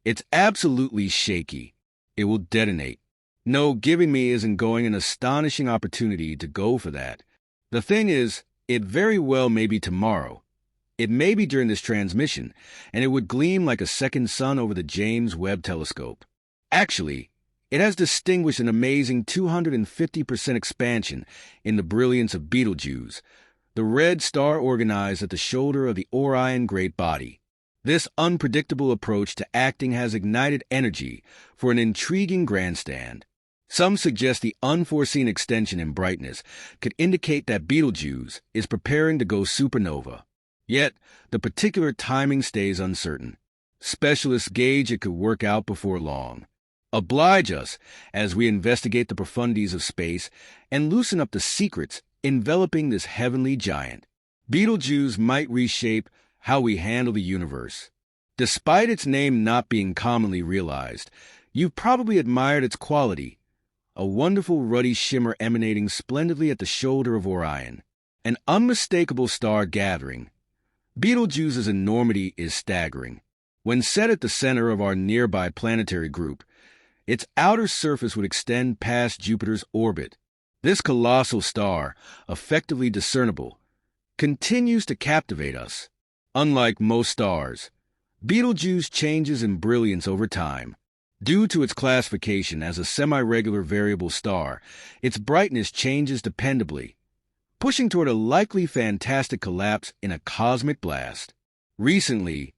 It's absolutely shaky. It will detonate. No, giving me isn't going an astonishing opportunity to go for that. The thing is, it very well may be tomorrow. It may be during this transmission, and it would gleam like a second sun over the James Webb Telescope. Actually, it has distinguished an amazing 250% expansion in the brilliance of Betelgeuse, the red star organized at the shoulder of the Orion Great Body. This unpredictable approach to acting has ignited energy for an intriguing grandstand. Some suggest the unforeseen extension in brightness could indicate that Betelgeuse is preparing to go supernova. Yet, the particular timing stays uncertain. Specialists gauge it could work out before long. Oblige us as we investigate the profundities of space and loosen up the secrets enveloping this heavenly giant. Betelgeuse might reshape how we handle the universe. Despite its name not being commonly realized, you've probably admired its quality, a wonderful ruddy shimmer emanating splendidly at the shoulder of Orion, an unmistakable star gathering. Betelgeuse's enormity is staggering. When set at the center of our nearby planetary group, its outer surface would extend past Jupiter's orbit. This colossal star, effectively discernible, continues to captivate us. Unlike most stars, Betelgeuse changes in brilliance over time. Due to its classification as a semi-regular variable star, its brightness changes dependably, pushing toward a likely fantastic collapse in a cosmic blast. Recently,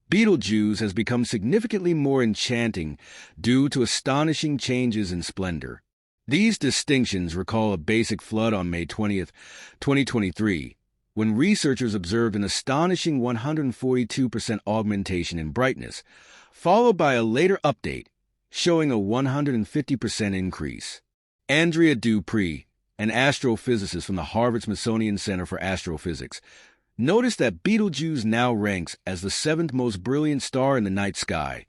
Betelgeuse has become significantly more enchanting due to astonishing changes in splendor. These distinctions recall a basic flood on May 20th, 2023, when researchers observed an astonishing 142% augmentation in brightness, followed by a later update showing a 150% increase. Andrea Dupree, an astrophysicist from the Harvard-Smithsonian Center for Astrophysics, noticed that Betelgeuse now ranks as the 7th most brilliant star in the night sky,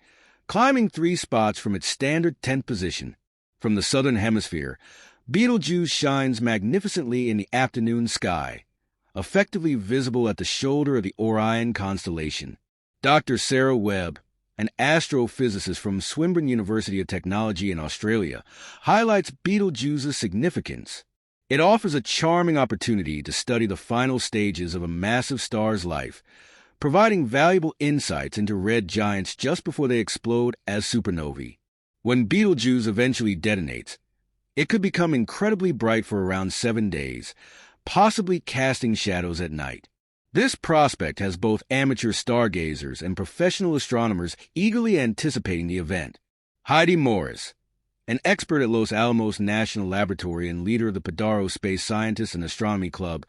climbing 3 spots from its standard 10th position. From the southern hemisphere, Betelgeuse shines magnificently in the afternoon sky, effectively visible at the shoulder of the Orion constellation. Dr. Sarah Webb, an astrophysicist from Swinburne University of Technology in Australia, highlights Betelgeuse's significance. It offers a charming opportunity to study the final stages of a massive star's life, providing valuable insights into red giants just before they explode as supernovae. When Betelgeuse eventually detonates, it could become incredibly bright for around 7 days, possibly casting shadows at night. This prospect has both amateur stargazers and professional astronomers eagerly anticipating the event. Heidi Morris, an expert at Los Alamos National Laboratory and leader of the Padaro Space Scientists and Astronomy Club,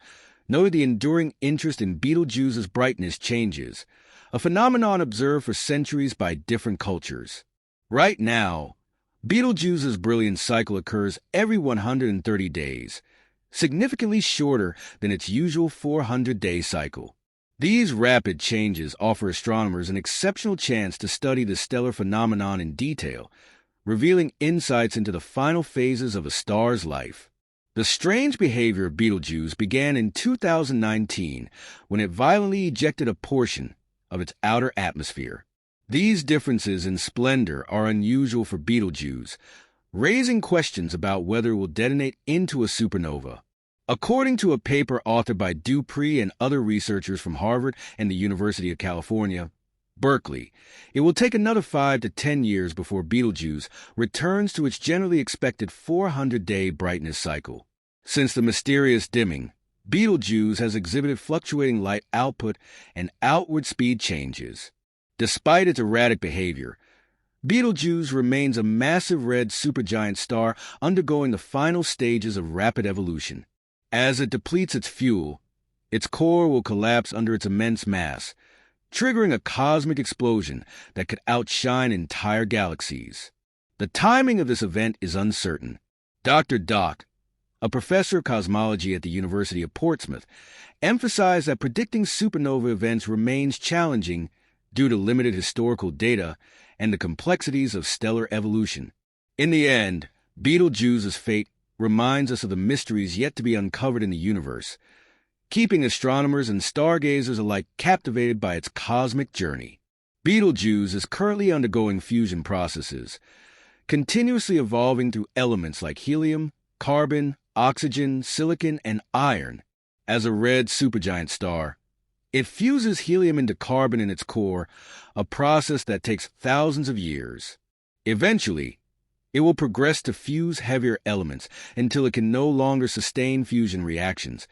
noted the enduring interest in Betelgeuse's brightness changes, a phenomenon observed for centuries by different cultures. Right now, Betelgeuse's brilliance cycle occurs every 130 days, significantly shorter than its usual 400-day cycle. These rapid changes offer astronomers an exceptional chance to study the stellar phenomenon in detail, revealing insights into the final phases of a star's life. The strange behavior of Betelgeuse began in 2019 when it violently ejected a portion of its outer atmosphere. These differences in splendor are unusual for Betelgeuse, raising questions about whether it will detonate into a supernova. According to a paper authored by Dupree and other researchers from Harvard and the University of California, Berkeley, it will take another 5 to 10 years before Betelgeuse returns to its generally expected 400-day brightness cycle. Since the mysterious dimming, Betelgeuse has exhibited fluctuating light output and outward speed changes. Despite its erratic behavior, Betelgeuse remains a massive red supergiant star undergoing the final stages of rapid evolution. As it depletes its fuel, its core will collapse under its immense mass, triggering a cosmic explosion that could outshine entire galaxies. The timing of this event is uncertain. Dr. Dock, a professor of cosmology at the University of Portsmouth, emphasized that predicting supernova events remains challenging due to limited historical data and the complexities of stellar evolution. In the end, Betelgeuse's fate reminds us of the mysteries yet to be uncovered in the universe, keeping astronomers and stargazers alike captivated by its cosmic journey. Betelgeuse is currently undergoing fusion processes, continuously evolving through elements like helium, carbon, oxygen, silicon, and iron. As a red supergiant star, it fuses helium into carbon in its core, a process that takes thousands of years. Eventually, it will progress to fuse heavier elements until it can no longer sustain fusion reactions,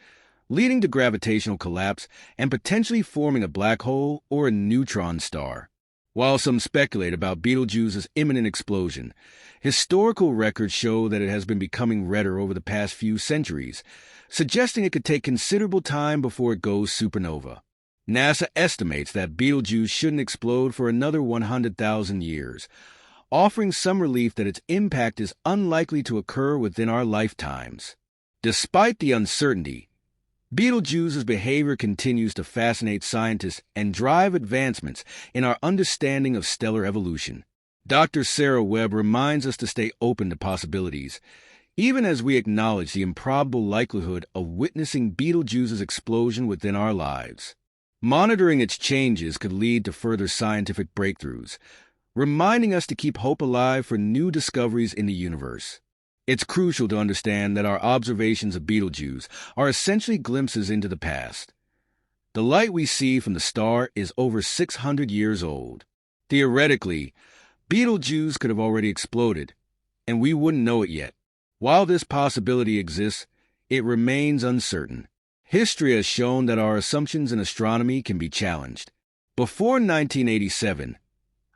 leading to gravitational collapse and potentially forming a black hole or a neutron star. While some speculate about Betelgeuse's imminent explosion, historical records show that it has been becoming redder over the past few centuries, suggesting it could take considerable time before it goes supernova. NASA estimates that Betelgeuse shouldn't explode for another 100,000 years, offering some relief that its impact is unlikely to occur within our lifetimes. Despite the uncertainty, Betelgeuse's behavior continues to fascinate scientists and drive advancements in our understanding of stellar evolution. Dr. Sarah Webb reminds us to stay open to possibilities, even as we acknowledge the improbable likelihood of witnessing Betelgeuse's explosion within our lives. Monitoring its changes could lead to further scientific breakthroughs, reminding us to keep hope alive for new discoveries in the universe. It's crucial to understand that our observations of Betelgeuse are essentially glimpses into the past. The light we see from the star is over 600 years old. Theoretically, Betelgeuse could have already exploded, and we wouldn't know it yet. While this possibility exists, it remains uncertain. History has shown that our assumptions in astronomy can be challenged. Before 1987,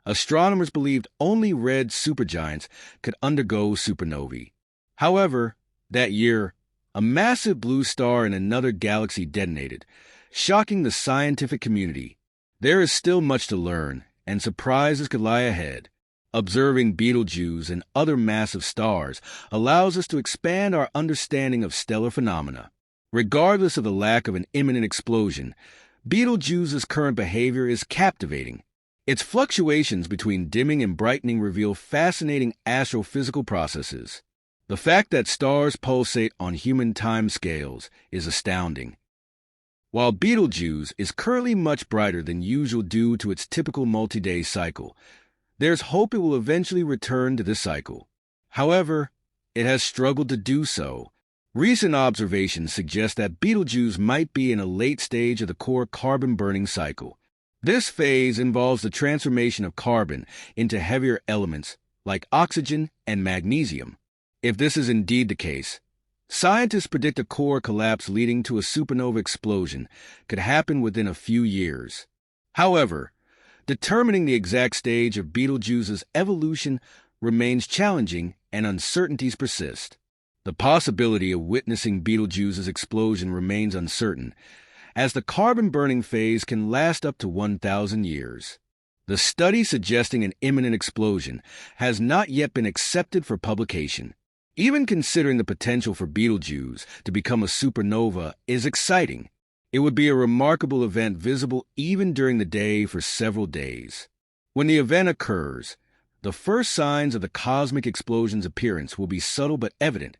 astronomers believed only red supergiants could undergo supernovae. However, that year, a massive blue star in another galaxy detonated, shocking the scientific community. There is still much to learn, and surprises could lie ahead. Observing Betelgeuse and other massive stars allows us to expand our understanding of stellar phenomena. Regardless of the lack of an imminent explosion, Betelgeuse's current behavior is captivating. Its fluctuations between dimming and brightening reveal fascinating astrophysical processes. The fact that stars pulsate on human time scales is astounding. While Betelgeuse is currently much brighter than usual due to its typical multi-day cycle, there's hope it will eventually return to this cycle. However, it has struggled to do so. Recent observations suggest that Betelgeuse might be in a late stage of the core carbon-burning cycle. This phase involves the transformation of carbon into heavier elements like oxygen and magnesium. If this is indeed the case, scientists predict a core collapse leading to a supernova explosion could happen within a few years. However, determining the exact stage of Betelgeuse's evolution remains challenging and uncertainties persist. The possibility of witnessing Betelgeuse's explosion remains uncertain, as the carbon-burning phase can last up to 1,000 years. The study suggesting an imminent explosion has not yet been accepted for publication. Even considering the potential for Betelgeuse to become a supernova is exciting. It would be a remarkable event visible even during the day for several days. When the event occurs, the first signs of the cosmic explosion's appearance will be subtle but evident,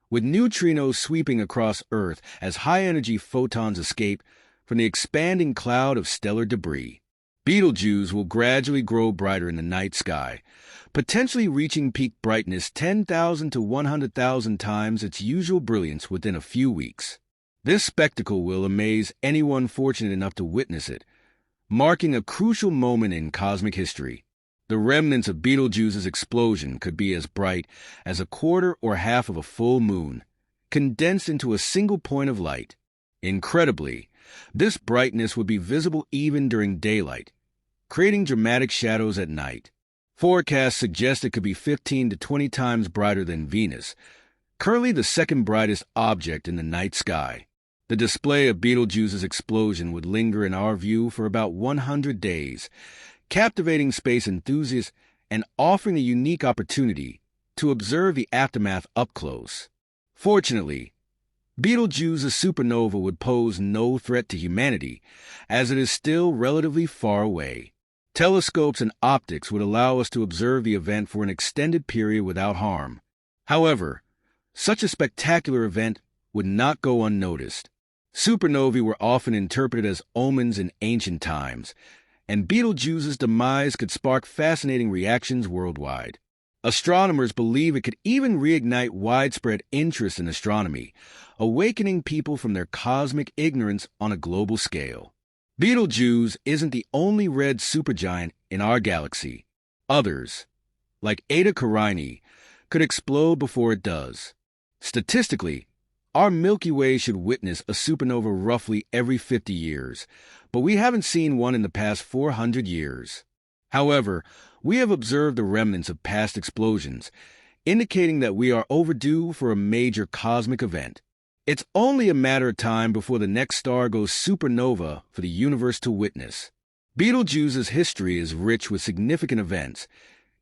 with neutrinos sweeping across Earth as high-energy photons escape from the expanding cloud of stellar debris. Betelgeuse will gradually grow brighter in the night sky, potentially reaching peak brightness 10,000 to 100,000 times its usual brilliance within a few weeks. This spectacle will amaze anyone fortunate enough to witness it, marking a crucial moment in cosmic history. The remnants of Betelgeuse's explosion could be as bright as a quarter or half of a full moon, condensed into a single point of light. Incredibly, this brightness would be visible even during daylight, creating dramatic shadows at night. Forecasts suggest it could be 15 to 20 times brighter than Venus, currently the second brightest object in the night sky. The display of Betelgeuse's explosion would linger in our view for about 100 days, captivating space enthusiasts and offering a unique opportunity to observe the aftermath up close. Fortunately, Betelgeuse's supernova would pose no threat to humanity, as it is still relatively far away. Telescopes and optics would allow us to observe the event for an extended period without harm. However, such a spectacular event would not go unnoticed. Supernovae were often interpreted as omens in ancient times, and Betelgeuse's demise could spark fascinating reactions worldwide. Astronomers believe it could even reignite widespread interest in astronomy, awakening people from their cosmic ignorance on a global scale. Betelgeuse isn't the only red supergiant in our galaxy. Others, like Eta Carinae, could explode before it does. Statistically, our Milky Way should witness a supernova roughly every 50 years, but we haven't seen one in the past 400 years. However, we have observed the remnants of past explosions, indicating that we are overdue for a major cosmic event. It's only a matter of time before the next star goes supernova for the universe to witness. Betelgeuse's history is rich with significant events,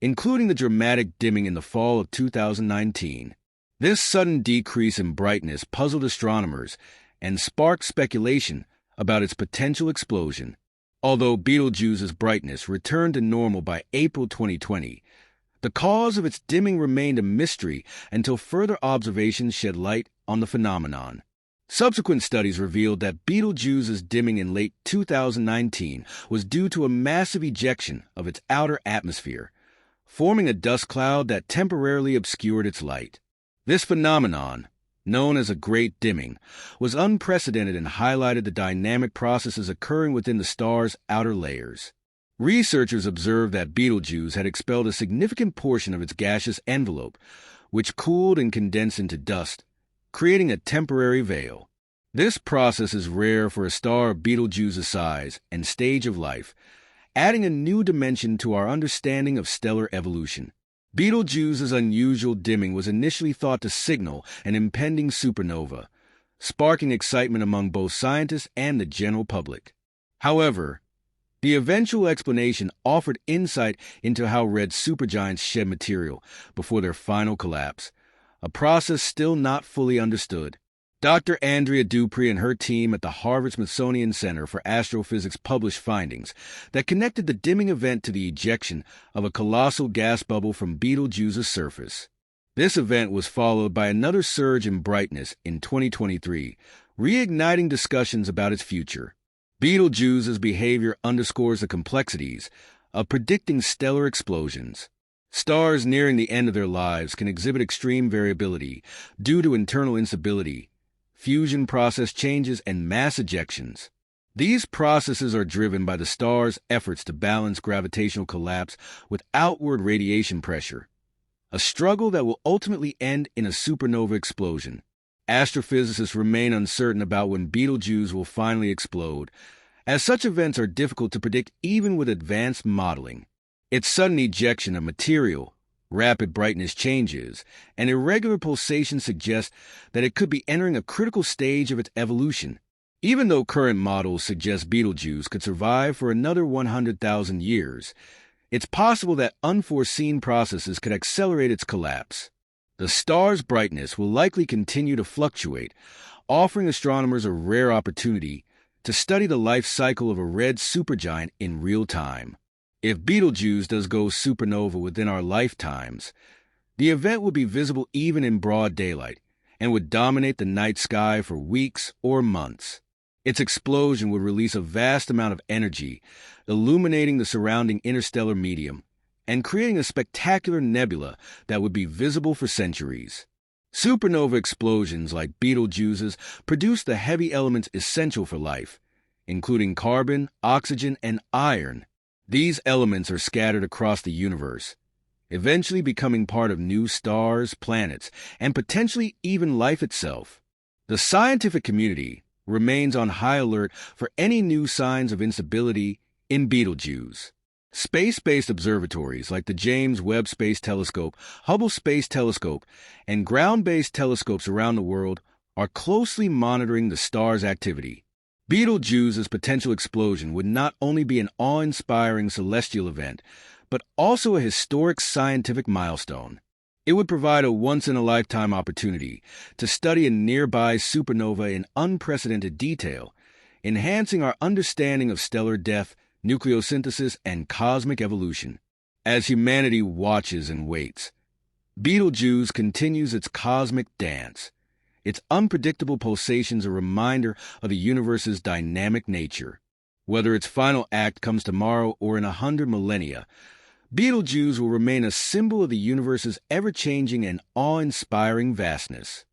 including the dramatic dimming in the fall of 2019. This sudden decrease in brightness puzzled astronomers and sparked speculation about its potential explosion. Although Betelgeuse's brightness returned to normal by April 2020, the cause of its dimming remained a mystery until further observations shed light on the phenomenon. Subsequent studies revealed that Betelgeuse's dimming in late 2019 was due to a massive ejection of its outer atmosphere, forming a dust cloud that temporarily obscured its light. This phenomenon, known as a great dimming, was unprecedented and highlighted the dynamic processes occurring within the star's outer layers. Researchers observed that Betelgeuse had expelled a significant portion of its gaseous envelope, which cooled and condensed into dust, creating a temporary veil. This process is rare for a star of Betelgeuse's size and stage of life, adding a new dimension to our understanding of stellar evolution. Betelgeuse's unusual dimming was initially thought to signal an impending supernova, sparking excitement among both scientists and the general public. However, the eventual explanation offered insight into how red supergiants shed material before their final collapse, a process still not fully understood. Dr. Andrea Dupree and her team at the Harvard-Smithsonian Center for Astrophysics published findings that connected the dimming event to the ejection of a colossal gas bubble from Betelgeuse's surface. This event was followed by another surge in brightness in 2023, reigniting discussions about its future. Betelgeuse's behavior underscores the complexities of predicting stellar explosions. Stars nearing the end of their lives can exhibit extreme variability due to internal instability, fusion process changes, and mass ejections. These processes are driven by the star's efforts to balance gravitational collapse with outward radiation pressure, a struggle that will ultimately end in a supernova explosion. Astrophysicists remain uncertain about when Betelgeuse will finally explode, as such events are difficult to predict even with advanced modeling. Its sudden ejection of material, rapid brightness changes, and irregular pulsation suggest that it could be entering a critical stage of its evolution. Even though current models suggest Betelgeuse could survive for another 100,000 years, it's possible that unforeseen processes could accelerate its collapse. The star's brightness will likely continue to fluctuate, offering astronomers a rare opportunity to study the life cycle of a red supergiant in real time. If Betelgeuse does go supernova within our lifetimes, the event would be visible even in broad daylight and would dominate the night sky for weeks or months. Its explosion would release a vast amount of energy, illuminating the surrounding interstellar medium and creating a spectacular nebula that would be visible for centuries. Supernova explosions like Betelgeuse's produce the heavy elements essential for life, including carbon, oxygen, and iron. These elements are scattered across the universe, eventually becoming part of new stars, planets, and potentially even life itself. The scientific community remains on high alert for any new signs of instability in Betelgeuse. Space-based observatories like the James Webb Space Telescope, Hubble Space Telescope, and ground-based telescopes around the world are closely monitoring the star's activity. Betelgeuse's potential explosion would not only be an awe-inspiring celestial event, but also a historic scientific milestone. It would provide a once-in-a-lifetime opportunity to study a nearby supernova in unprecedented detail, enhancing our understanding of stellar death, nucleosynthesis, and cosmic evolution. As humanity watches and waits, Betelgeuse continues its cosmic dance, its unpredictable pulsations a reminder of the universe's dynamic nature. Whether its final act comes tomorrow or in 100 millennia, Betelgeuse will remain a symbol of the universe's ever-changing and awe-inspiring vastness.